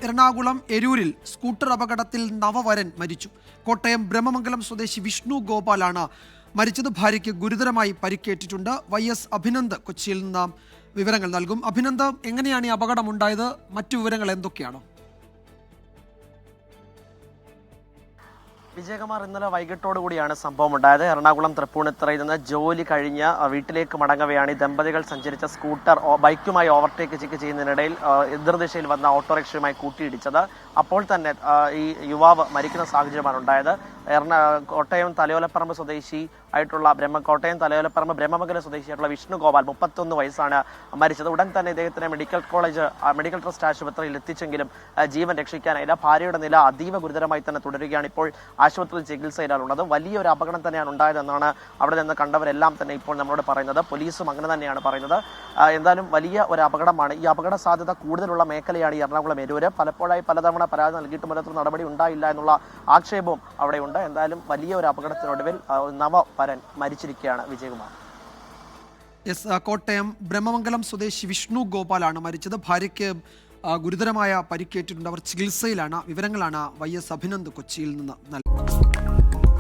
Ernakulam എരൂരിൽ scooter അപകടത്തിൽ നവവരൻ മരിച്ചു. കോട്ടയം ബ്രഹ്മമംഗലം സ്വദേശി വിഷ്ണു ഗോപാലാണ് മരിച്ചത്. ഭാര്യയ്ക്ക് ഗുരുതരമായി പരിക്കേറ്റിട്ടുണ്ട്. YS അഭിനന്ദ് കൊച്ചിയിൽ നിന്ന് വിവരങ്ങൾ നൽകും. അഭിനന്ദ്, എങ്ങനെയാണ് ഈ അപകടം ഉണ്ടായത്? മറ്റു വിവരങ്ങൾ എന്തൊക്കെയാണ്? വിജയകുമാർ, ഇന്നലെ വൈകിട്ടോടുകൂടിയാണ് സംഭവം ഉണ്ടായത്. എറണാകുളം തൃപ്പൂണിത്തുറയിൽ നിന്ന് ജോലി കഴിഞ്ഞ് വീട്ടിലേക്ക് മടങ്ങവെയാണ് ഈ ദമ്പതികൾ സഞ്ചരിച്ച സ്കൂട്ടർ ബൈക്കുമായി ഓവർടേക്ക് ചെയ്യുന്നതിനിടയിൽ എതിർദിശയിൽ വന്ന ഓട്ടോറിക്ഷയുമായി കൂട്ടിയിടിച്ചത്. അപ്പോൾ തന്നെ ഈ യുവാവ് മരിക്കുന്ന സാഹചര്യമാണ് ഉണ്ടായത്. കോട്ടയം തലയോലപ്പറമ്പ് സ്വദേശി ആയിട്ടുള്ള കോട്ടയം തലയോലപ്പറമ്പ് ബ്രഹ്മമംഗലം സ്വദേശിയായിട്ടുള്ള വിഷ്ണു ഗോപാൽ 31 വയസ്സാണ് മരിച്ചത്. ഉടൻ തന്നെ ഇദ്ദേഹത്തിനെ മെഡിക്കൽ ട്രസ്റ്റ് ആശുപത്രിയിൽ എത്തിച്ചെങ്കിലും ജീവൻ രക്ഷിക്കാനായില്ല. ഭാര്യയുടെ നില അതീവ ഗുരുതരമായി തന്നെ തുടരുകയാണ്. ഇപ്പോൾ ആശുപത്രിയിൽ ചികിത്സയിലാണുള്ളത്. വലിയൊരു അപകടം തന്നെയാണ് ഉണ്ടായതെന്നാണ് അവിടെ നിന്ന് കണ്ടവരെല്ലാം തന്നെ ഇപ്പോൾ നമ്മളോട് പറയുന്നത്. പോലീസും അങ്ങനെ തന്നെയാണ് പറയുന്നത്. എന്തായാലും വലിയ ഒരു അപകടമാണ്. ഈ അപകട സാധ്യത കൂടുതലുള്ള മേഖലയാണ് ഈ എറണാകുളം എരൂര്. പലപ്പോഴായി പലതവണ പരാതി നൽകിയിട്ടും ഒരു നടപടി ഉണ്ടായില്ല എന്നുള്ള ആക്ഷേപവും അവിടെയുണ്ട്. എന്തായാലും വലിയ ഒരു അപകടത്തിനൊടുവിൽ നവവരൻ മരിച്ചിരിക്കുകയാണ്. വിജയകുമാർ. കോട്ടയം ബ്രഹ്മമംഗലം സ്വദേശി വിഷ്ണു ഗോപാലാണ് മരിച്ചത്. ഭാര്യയ്ക്ക് ഗുരുതരമായ പരിക്കേറ്റിട്ടുണ്ട്. അവർ ചികിത്സയിലാണ്. വിവരങ്ങളാണ് YS അഭിനന്ദ് കൊച്ചിയിൽ നിന്ന് നൽകുന്നത്.